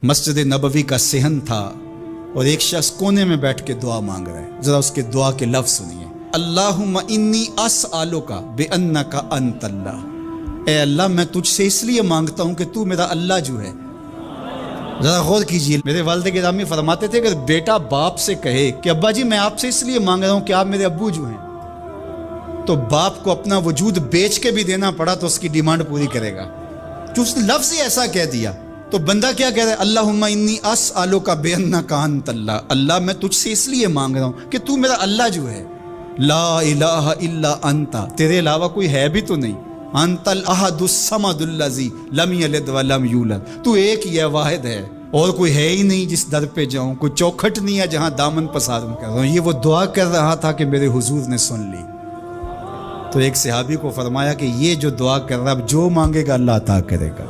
مسجد نبوی کا صحن تھا اور ایک شخص کونے میں بیٹھ کے دعا مانگ رہا ہے. ذرا اس کے دعا کے لفظ سنیے. اللہم انی اسألک بانک انت اللہ. اے اللہ میں تجھ سے اس لیے مانگتا ہوں کہ تو میرا اللہ جو ہے. ذرا غور کیجیے. میرے والد گرامی فرماتے تھے کہ بیٹا باپ سے کہے کہ ابا جی میں آپ سے اس لیے مانگ رہا ہوں کہ آپ میرے ابو جو ہیں، تو باپ کو اپنا وجود بیچ کے بھی دینا پڑا تو اس کی ڈیمانڈ پوری کرے گا. جو اس نے لفظ ہی ایسا کہہ دیا تو بندہ کیا کہہ رہا ہے؟ اللہم انی اسألک بانک انت اللہ. اللہ میں تجھ سے اس لیے مانگ رہا ہوں کہ تو میرا اللہ جو ہے. لا الہ الا انت، تیرے علاوہ کوئی ہے بھی تو نہیں. انت الاحد الصمد الذی لم یلد ولم یولد. تو ایک ہی ہے، واحد ہے، اور کوئی ہے ہی نہیں جس در پہ جاؤں. کوئی چوکھٹ نہیں ہے جہاں دامن پساروں. کر رہا ہوں یہ وہ دعا کر رہا تھا کہ میرے حضور نے سن لی. تو ایک صحابی کو فرمایا کہ یہ جو دعا کر رہا ہے اب جو مانگے گا اللہ عطا کرے گا.